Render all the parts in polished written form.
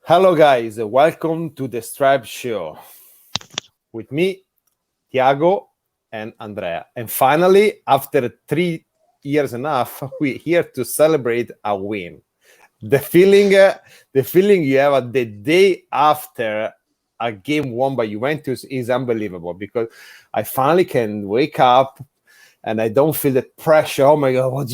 Hello, guys. Welcome to the Stripe Show with me, Tiago, and Andrea. And finally, after 3 years and a half, we're here to celebrate a win. The feeling, the feeling you have at the day after a game won by Juventus is unbelievable because I finally can wake up and I don't feel the pressure. Oh my God, what's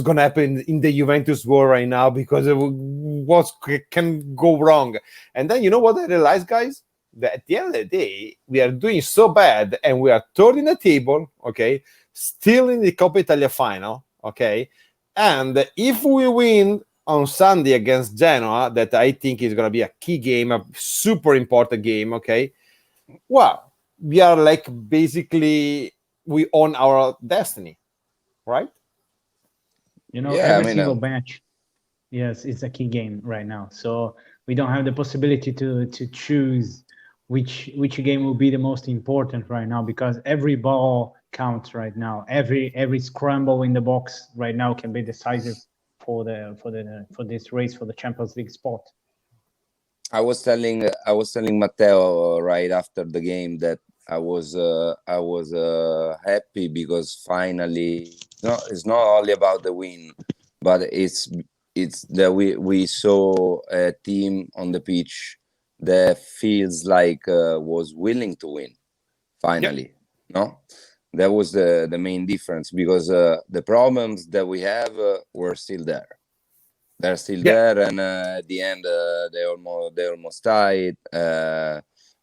going to happen in the Juventus war right now? Because what can go wrong? And then you know what I realized, guys? That at the end of the day, we are doing so bad, and we are third in the table. Okay, still in the Coppa Italia final. Okay, and if we win on Sunday against Genoa, that I think is going to be a key game, a super important game. Okay, well, we are like basically we own our destiny, right? Yeah, every single match, yes, it's a key game right now. So we don't have the possibility to choose which game will be the most important right now because every ball counts right now. Every scramble in the box right now can be decisive for this race for the Champions League spot. I was telling Matteo right after the game that I was happy because finally it's not only about the win, but it's that we saw a team on the pitch that feels like was willing to win finally. No, that was the main difference because the problems that we have were still there. They're still there, and at the end they almost died.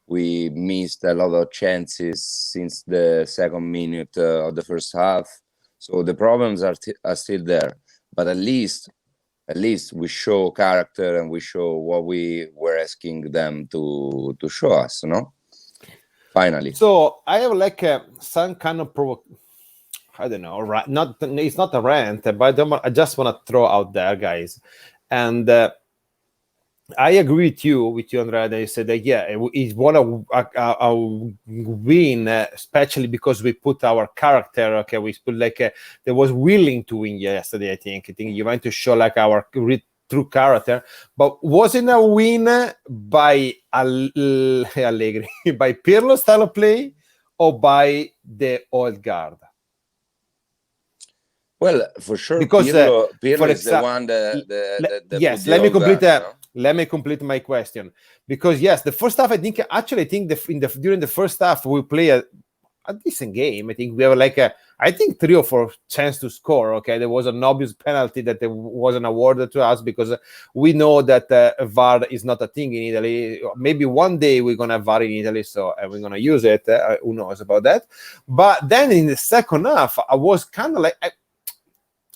We missed a lot of chances since the second minute of the first half, so the problems are still there. But at least we show character and we show what we were asking them to show us. No, finally. So I have like some kind of I don't know, right? Not it's not a rant, but I just want to throw out there, guys, and I agree with you, Andrea. They said that it's one a win, especially because we put our character. Okay, we put like there was willing to win yesterday. I think Juventus show like our true character, but wasn't a win by Allegri, by Pirlo style of play, or by the old guard. Well, for sure, because Pirlo is the one that yes, put the old guard, no? let me complete my question, because yes, the first half, I think during the first half we play a decent game. I think we have like I think 3 or 4 chance to score. Okay, there was an obvious penalty that wasn't awarded to us because we know that VAR is not a thing in Italy. Maybe one day we're gonna have VAR in Italy, so we're gonna use it. Who knows about that? But then in the second half, I was kind of like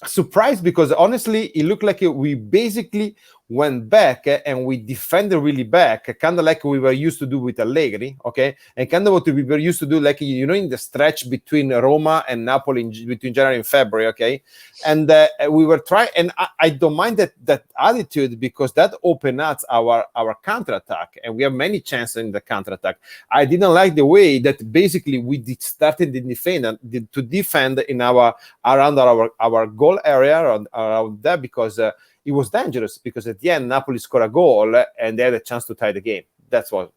surprised because honestly, it looked like we basically went back and we defended really back, kind of like we were used to do with Allegri, okay, and kind of what we were used to do, like in the stretch between Roma and Napoli between January and February, okay, and we were trying, and I don't mind that attitude because that opened up our counterattack, and we have many chances in the counterattack. I didn't like the way that basically we started to defend in around our goal area around there because. It was dangerous because at the end Napoli scored a goal and they had a chance to tie the game. That's my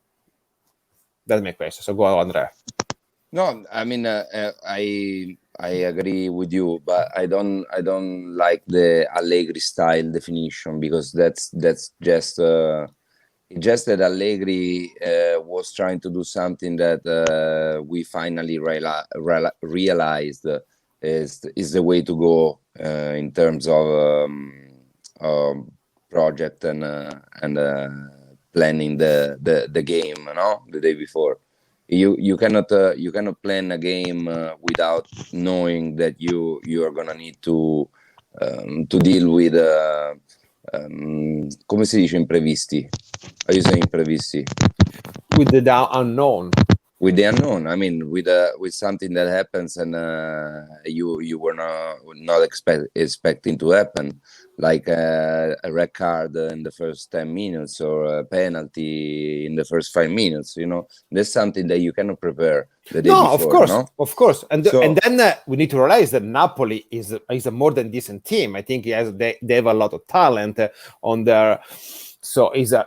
question. So go on, Andrea. No, I mean I agree with you, but I don't like the Allegri style definition because that's just that Allegri was trying to do something that we finally realized is the way to go in terms of project and planning the game, no, the day before. You cannot plan a game without knowing that you are gonna need to deal with come si dice imprevisti? How you say imprevisti? With the unknown. With the unknown, I mean, with something that happens and you were not expecting to happen, like a red card in the first 10 minutes or a penalty in the first 5 minutes. You know, there's something that you cannot prepare the day before. Of course, and then we need to realize that Napoli is a more than decent team. I think they have a lot of talent on their So is a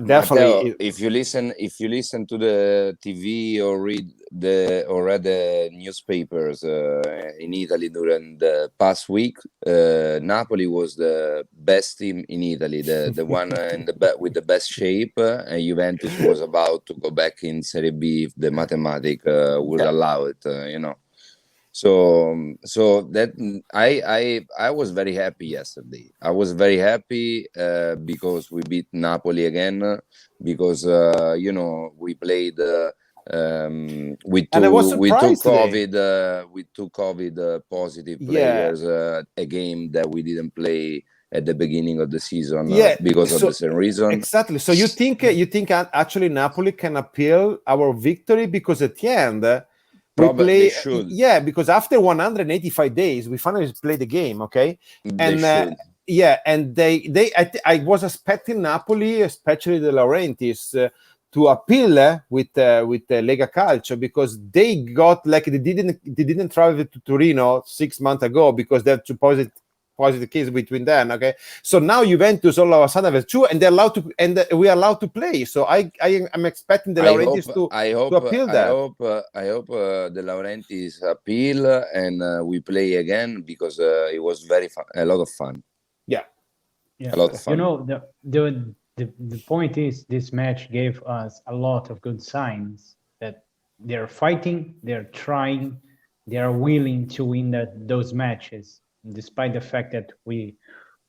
definitely. Matteo, if you listen to the TV or read the newspapers in Italy during the past week, Napoli was the best team in Italy, the one with the best shape, and Juventus was about to go back in Serie B if the mathematics would allow it. So that I was very happy yesterday. I was very happy because we beat Napoli again, because we played with two COVID positive players, a game that we didn't play at the beginning of the season because of the same reason. Exactly. So you think actually Napoli can appeal our victory, because at the end they should. Yeah, because after 185 days we finally play the game, okay? And and I was expecting Napoli, especially the Laurentiis, to appeal with Lega Calcio, because they got they didn't travel to Torino 6 months ago because they're supposed positive case between them. Okay, so now Juventus all of a sudden have two, and they're allowed to, and we are allowed to play. So I'm expecting the Laurentiis to appeal that. I hope the Laurentiis appeal and we play again, because it was a lot of fun. Yeah, a lot of fun. The point is, this match gave us a lot of good signs that they're fighting, they're trying, they are willing to win those matches, despite the fact that we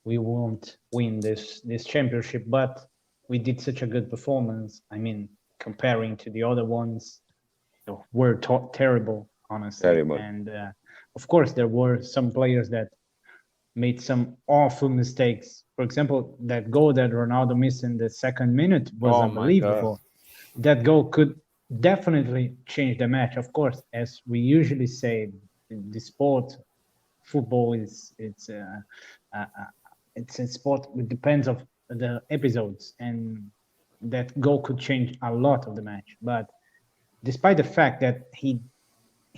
won't win this championship. But we did such a good performance. I mean, comparing to the other ones, were terrible, honestly. Terrible. And of course, there were some players that made some awful mistakes. For example, that goal that Ronaldo missed in the second minute was unbelievable. That goal could definitely change the match. Of course, as we usually say, the sport, football it's a sport. It depends on the episodes, and that goal could change a lot of the match. But despite the fact that he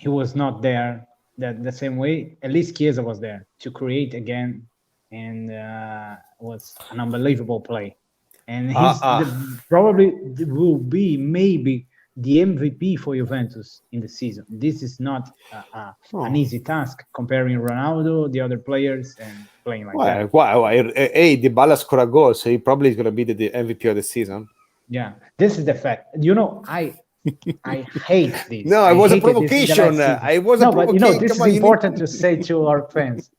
was not there that the same way, at least Chiesa was there to create again, and was an unbelievable play. And he's probably will be maybe the MVP for Juventus in the season. This is not an easy task, comparing Ronaldo, the other players, and playing like that. Hey, Dybala scored a goal, so he probably is going to be the MVP of the season. Yeah, this is the fact. I hate this. No, it was a provocation. But this is important to say to our fans.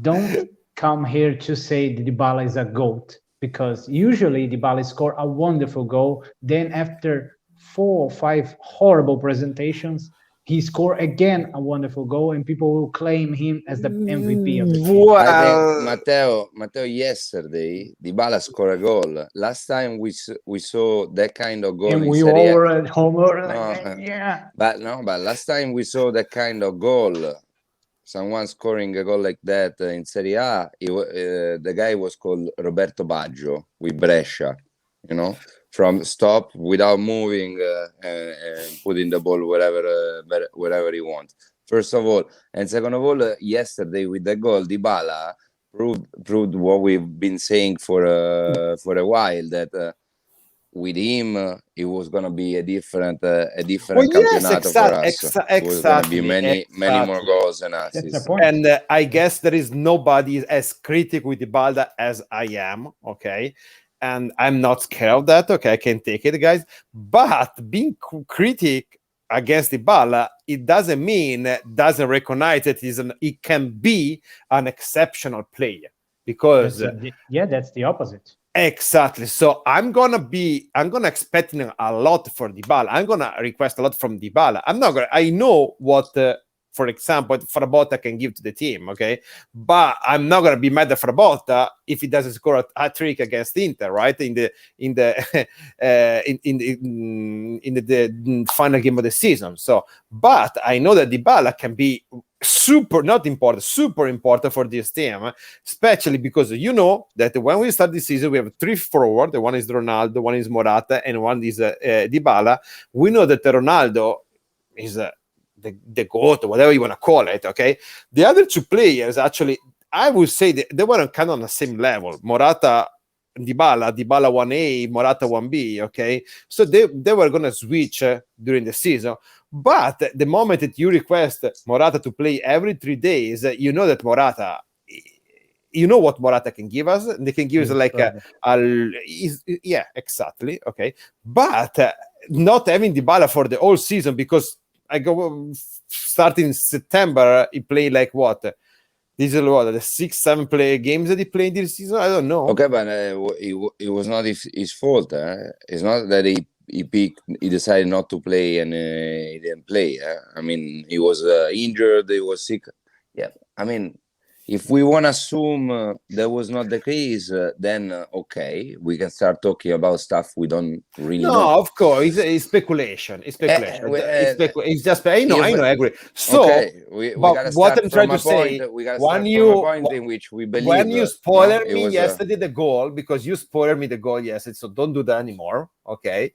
Don't come here to say that Dybala is a GOAT, because usually Dybala score a wonderful goal. Then after 4 or 5 horrible presentations, he scored again a wonderful goal, and people will claim him as the MVP of the team. Well, Matteo, yesterday Dybala scored a goal. Last time we saw that kind of goal, and we all were at home. But last time we saw that kind of goal, someone scoring a goal like that in Serie A, the guy was called Roberto Baggio with Brescia, from stop without moving and putting the ball wherever he wants. First of all, and second of all, yesterday with the goal, Dybala proved what we've been saying for a while, that with him it was going to be a different campionato for us. It was going to be many more goals and assists. And I guess there is nobody as critical with Dybala as I am. Okay. And I'm not scared of that. Okay, I can take it, guys. But being critic against Dybala, it doesn't recognize that it can be an exceptional player, because that's the opposite. Exactly. So I'm gonna expecting a lot for Dybala. I'm gonna request a lot from Dybala. I know what. For example, Frabotta can give to the team, okay? But I'm not gonna be mad at Frabotta if he doesn't score a hat-trick against Inter, right? In the final game of the season. So, but I know that Dybala can be super important for this team, especially because that when we start this season, we have 3 forward. One is Ronaldo, one is Morata, and one is Dybala. We know that Ronaldo is the GOAT, or whatever you want to call it, okay? The other 2 players, actually, I would say they were kind of on the same level. Morata Dybala 1A, Morata 1B. Okay, so they were gonna switch during the season. But the moment that you request Morata to play every 3 days, you know that Morata. You know what Morata can give us? They can give us like yeah, exactly. Okay, but not having Dybala for the whole season, because I go starting in September, he played like what? This is what, the 6-7 play games that he played this season. I don't know. Okay, but it was not his fault. It's not that he decided not to play and he didn't play. I mean, he was injured. He was sick. Yeah, I mean, if we want to assume that was not the case, then okay, we can start talking about stuff we don't really know. No, of course, it's speculation. It's speculation. It's just, I know, I agree. So, okay, we gotta what I'm trying to say, we gotta start from a point in which we believe. When you spoiled me yesterday the goal, because you spoiled me the goal yesterday, so don't do that anymore. Okay,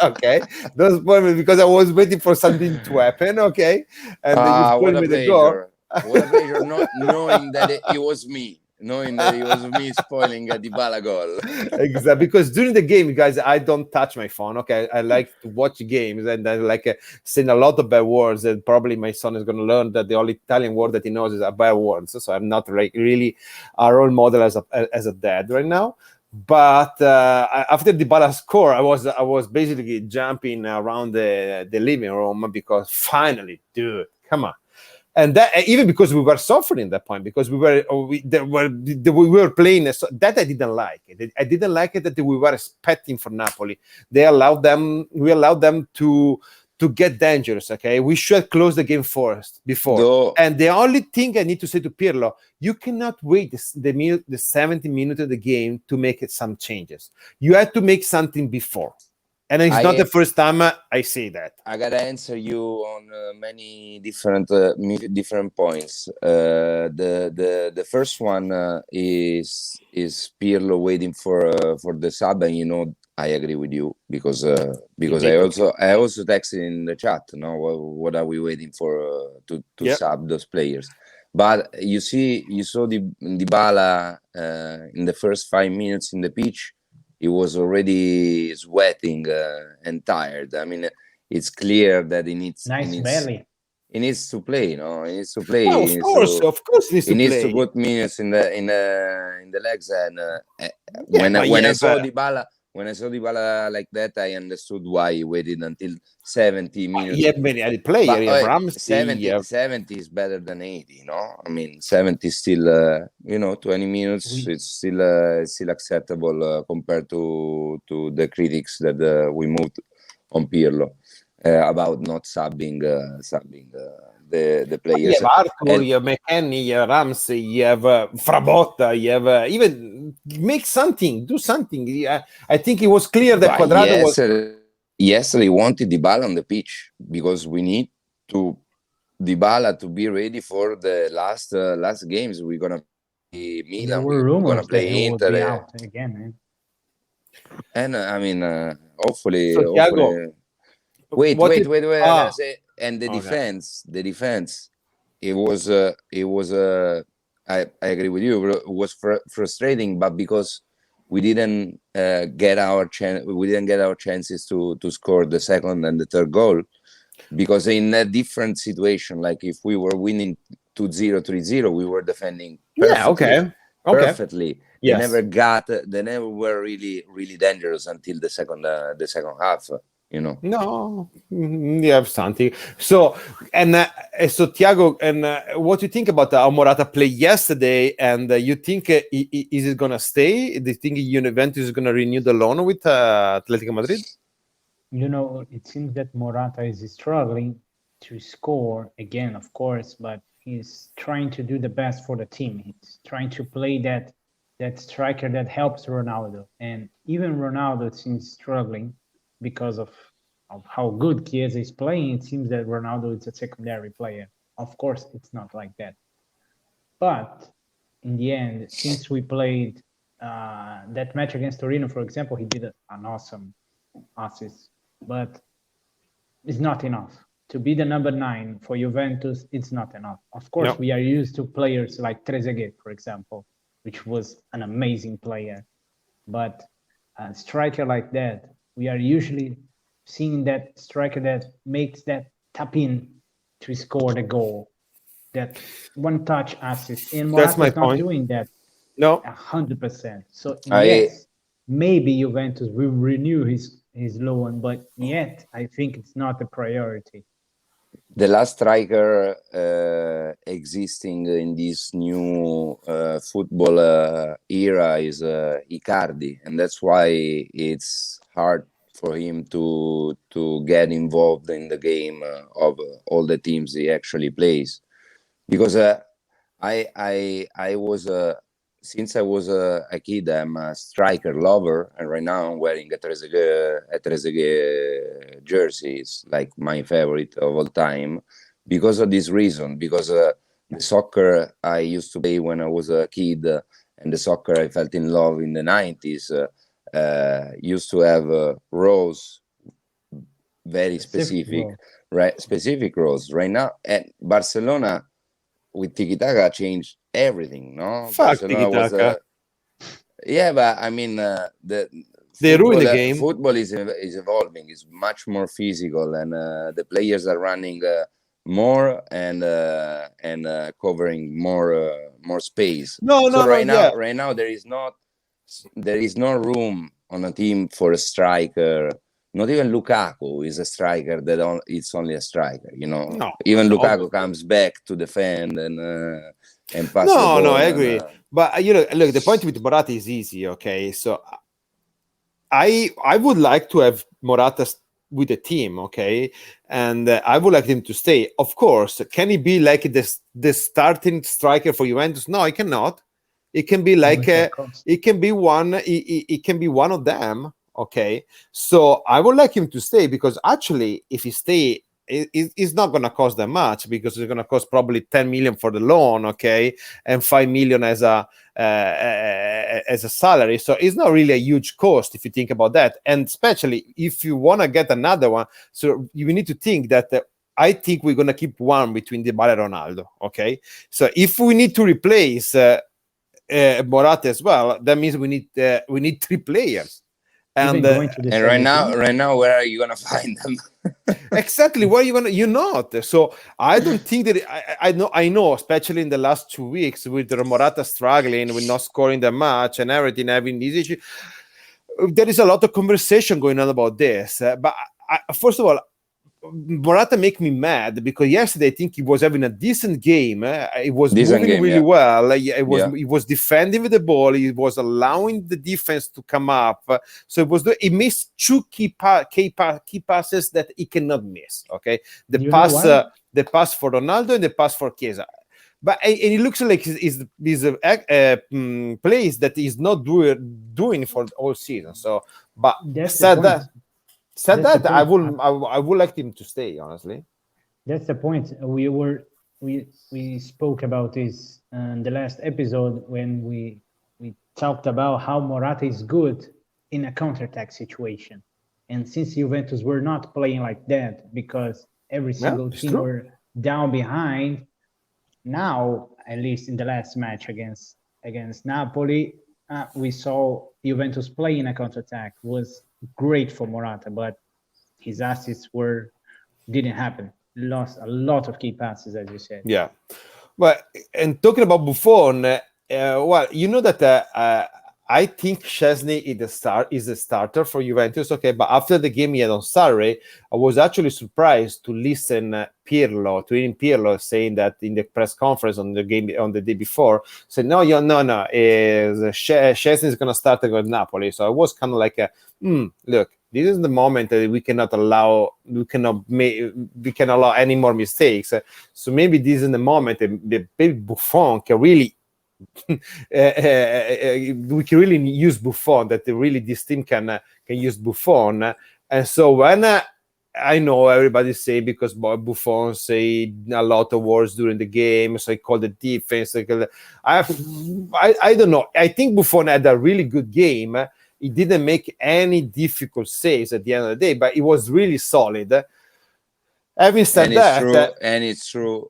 okay, don't spoil me, because I was waiting for something to happen. Okay, and you spoiled me the goal. What a pleasure, not knowing that it was me. Knowing that it was me spoiling a Dybala goal. Exactly, because during the game, guys, I don't touch my phone. Okay, I like to watch games, and I like saying a lot of bad words. And probably my son is going to learn that the only Italian word that he knows is a bad word. So I'm not really a role model as a dad right now. But after Dybala score, I was basically jumping around the living room, because finally, dude, come on. And that, even because we were suffering at that point, because we were playing, so that I didn't like it. I didn't like it that we were expecting for Napoli. We allowed them to get dangerous. Okay, we should close the game first before. And the only thing I need to say to Pirlo, you cannot wait the 70 minutes of the game to make some changes. You had to make something before. And it's not the first time I say that. I gotta answer you on many different points. The first one is Pirlo waiting for the sub, and I agree with you, because I also texted in the chat. What are we waiting for to sub those players? But you saw Dybala in the first 5 minutes in the pitch. He was already sweating and tired. I mean, it's clear that he needs belly. He needs to play. He needs to play. Oh, of course, he needs to put minutes in the legs. And when I saw Dybala like that, I understood why he waited until 70 minutes. Yeah, many player. Yeah, Ramsey. 70 is better than 80. I mean, 70 is still 20 minutes. It's still acceptable compared to the critics that we moved on Pirlo about not subbing the players. You have Arthur, you have McKennie, you have Ramsey, you have Frabotta, you have even make something, do something. I think it was clear that Cuadrado was. Yesterday wanted Dybala on the pitch, because we need Dybala to be ready for the last games. We're gonna play Milan. We're gonna play Inter again, man. And I mean, hopefully. Wait. And the defense. It was. I agree with you. It was frustrating, but because we didn't get our chances to score the second and the third goal, because in a different situation, like if we were winning 2-0, 3-0, we were defending perfectly. Yes. They never were really dangerous until the second half. No, you have something. So Thiago, and what do you think about how Morata played yesterday? And you think is it gonna stay? Do you think Juventus is gonna renew the loan with Atletico Madrid? It seems that Morata is struggling to score again, of course, but he's trying to do the best for the team. He's trying to play that striker that helps Ronaldo, and even Ronaldo seems struggling because of how good Chiesa is playing. It seems that Ronaldo is a secondary player. Of course, it's not like that. But in the end, since we played that match against Torino, for example, he did an awesome assist. But it's not enough. To be the number 9 for Juventus, it's not enough. Of course, we are used to players like Trezeguet, for example, which was an amazing player. but a striker like that, we are usually seeing that striker that makes that tap in to score the goal, that one touch assist. And That's Morata my is not point. doing that No, 100%. So I yes, maybe Juventus will renew his loan, but yet I think it's not a priority. the last striker existing in this new football era is Icardi, and that's why it's hard for him to get involved in the game of all the teams he actually plays, because I was since I was a kid, I'm a striker lover, and right now I'm wearing a Trezeguet jersey. It's like my favorite of all time because of this reason. Because the soccer I used to play when I was a kid, and the soccer I felt in love in the 90s, used to have rows, very specific, right? Specific rows. Right now, at Barcelona, with Tiki Taka changed everything, no? fuck Tiki-taka. Yeah, but I mean, They ruin the game. Football is evolving. It's much more physical, and the players are running more and covering more space. Right now there is no room on a team for a striker. Not even Lukaku is a striker it's only a striker, you know. No, even Lukaku comes back to defend and pass the ball. No, I agree. But look, the point with Morata is easy. Okay, so I would like to have Morata with the team. Okay, and I would like him to stay. Of course, can he be like the starting striker for Juventus? No, he cannot. It can be like it can be one. It can be one of them. Okay, so I would like him to stay, because actually, if he stay, it's not going to cost that much, because it's going to cost probably 10 million for the loan, okay, and 5 million as a salary. So it's not really a huge cost if you think about that. And especially if you want to get another one, so you need to think that. I think we're going to keep one between Dybala and Ronaldo. Okay, so if we need to replace Morata as well, that means we need 3 players. And right now, where are you gonna find them? Exactly, where are you gonna? You're not. So I don't think that I know, especially in the last 2 weeks with Morata struggling with not scoring that much and everything, having these issues. There is a lot of conversation going on about this. But first of all, Morata make me mad, because yesterday I think he was having a decent game. He was moving really well. He was defending with the ball. He was allowing the defense to come up. So he missed 2 key passes that he cannot miss. Okay, the pass for Ronaldo and the pass for Chiesa. But and it looks like he's plays that he's not doing for all season. So, but said that, I would like him to stay, honestly. That's the point. We spoke about this in the last episode when we talked about how Morata is good in a counterattack situation. And since Juventus were not playing like that, because every single team were down behind, now, at least in the last match against Napoli, we saw Juventus play in a counterattack. Was great for Morata, but his assists didn't happen. Lost a lot of key passes, as you said. Yeah, but and talking about Buffon, well, you know that I think Szczesny is the starter for Juventus. Okay, but after the game he had on Saturday, I was actually surprised to listen Pirlo saying that in the press conference on the day before. Said no, Szczesny is going to start against Napoli. So I was kind of like, look, this is the moment that we cannot allow any more mistakes. So maybe this is the moment that Buffon can really. We can really use Buffon. That really this team can use Buffon. And so when I know everybody's saying because Buffon say a lot of words during the game, so I call the defense. I don't know. I think Buffon had a really good game. He didn't make any difficult saves at the end of the day, but it was really solid. Having said that, it's true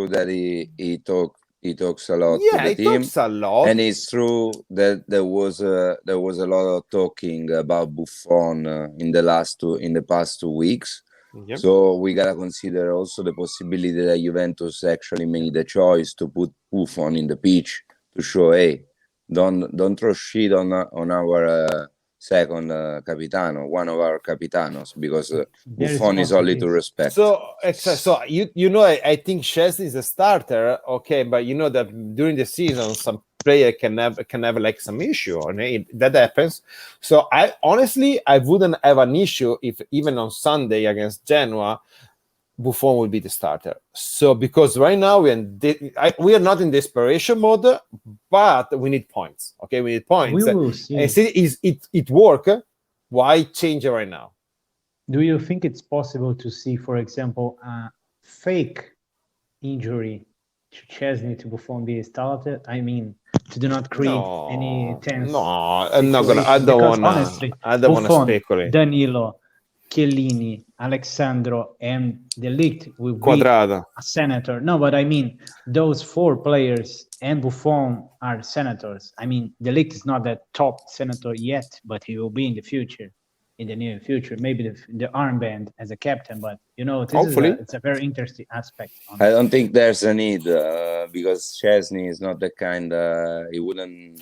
that he took He talks a lot to the team. Talks a lot. And it's true that there was a lot of talking about Buffon in the past 2 weeks. Yep. So we gotta consider also the possibility that Juventus actually made the choice to put Buffon in the pitch to show, hey, don't throw shit on our second capitano, one of our capitanos, because Buffon is only to respect. So I think Szczesny is a starter, okay, but you know that during the season some player can have like some issue on it. That happens. So I wouldn't have an issue if even on Sunday against Genoa Buffon will be the starter. So because right now we are not in desperation mode, but we need points. Okay, we need points. We will see. And see, it work? Why change it right now? Do you think it's possible to see, for example, a fake injury to Szczesny to Buffon be started? I mean, to do not create any tense. No, I'm not gonna. I don't want to speculate. Danilo, Chiellini, Alexandro, and De Ligt will Quadrado. Be a senator. No, but I mean, those 4 players and Buffon are senators. I mean, De Ligt is not the top senator yet, but he will be in the future, in the near future. Maybe the armband as a captain, but you know, it's a very interesting aspect. I don't think there's a need because Szczesny is not the kind. He wouldn't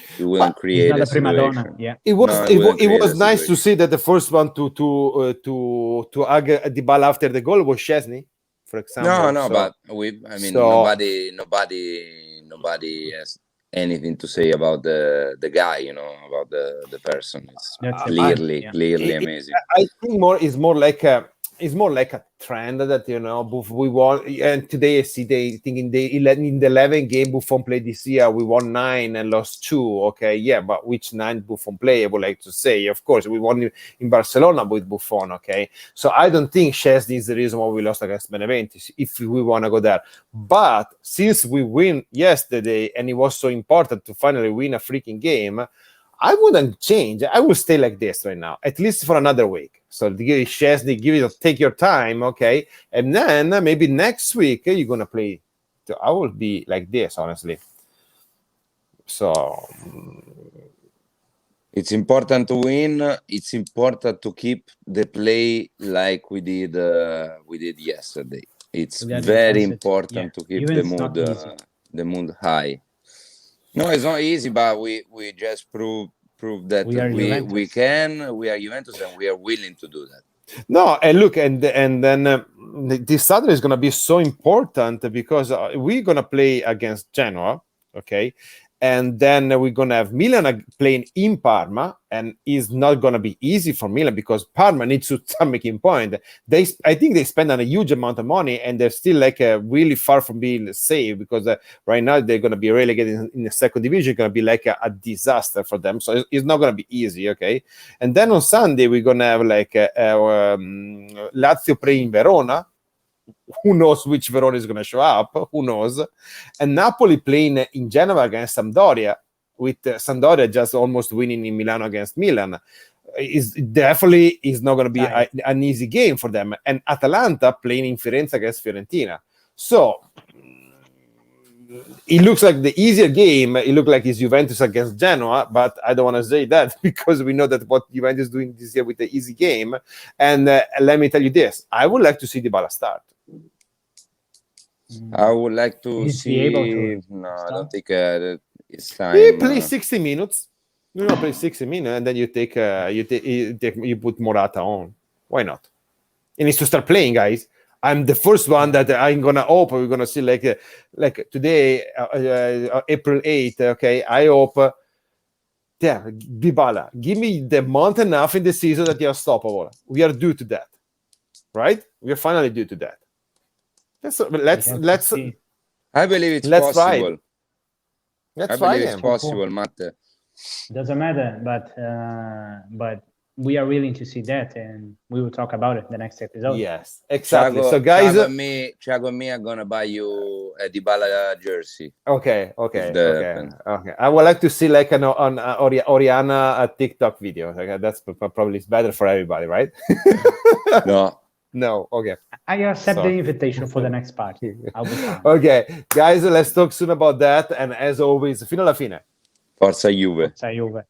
create not a prima donna. Yeah, it was nice to see that the first one to hug Dybala after the goal was Szczesny, for example. But nobody has anything to say about the guy, you know, about the person. It's clearly amazing. I think it's more like a trend that, you know, we won. And today I see they think in the 11 game Buffon played this year, we won 9 and lost 2. Okay, yeah, but which 9 Buffon play? I would like to say, of course, we won in Barcelona with Buffon. Okay, so I don't think Szczesny is the reason why we lost against Benevento. If we want to go there, but since we win yesterday and it was so important to finally win a freaking game, I wouldn't change. I will stay like this right now, at least for another week. So Szczesny, take your time, okay? And then maybe next week you're gonna play. I will be like this, honestly. So it's important to win. It's important to keep the play like we did yesterday. It's very important to keep the mood high. No, it's not easy, but we just prove that we are Juventus and we are willing to do that. No, and look, and then this Saturday is going to be so important because we're going to play against Genoa, okay? And then we're going to have Milan playing in Parma, and it's not going to be easy for Milan because Parma needs to start making points. I think they spend a huge amount of money, and they're still like really far from being safe because right now they're going to be relegated in the second division. It's going to be like a disaster for them. So it's not going to be easy, okay? And then on Sunday, we're going to have like Lazio playing Verona. Who knows which Verona is going to show up? Who knows? And Napoli playing in Genova against Sampdoria, with Sampdoria just almost winning in Milano against Milan. Is definitely is not going to be an easy game for them. And Atalanta playing in Firenze against Fiorentina. So it looks like the easier game. It looks like it's Juventus against Genoa, but I don't want to say that because we know that what Juventus is doing this year with the easy game. And let me tell you this: I would like to see Dybala start. I would like to see. I don't think it's time. He plays 60 minutes. You play 60 minutes, and then you put Morata on. Why not? He needs to start playing, guys. I'm the first one that I'm gonna hope we're gonna see like today, April 8th. Okay, I hope. Dybala, give me the month enough in the season that you're unstoppable. We are due to that, right? We are finally due to that. Let's. I believe it's possible. Let's I believe it's possible, Matte. Doesn't matter, but we are willing to see that, and we will talk about it in the next episode. Yes, exactly. So, guys, Thiago and me are gonna buy you a Dybala jersey. Okay. I would like to see like on Oriana a TikTok video. Okay, that's probably better for everybody, right? No. No, okay. I accept the invitation for the next part. I'll be fine. Okay, guys, let's talk soon about that. And as always, fino alla fine. Forza Juve. Forza Juve.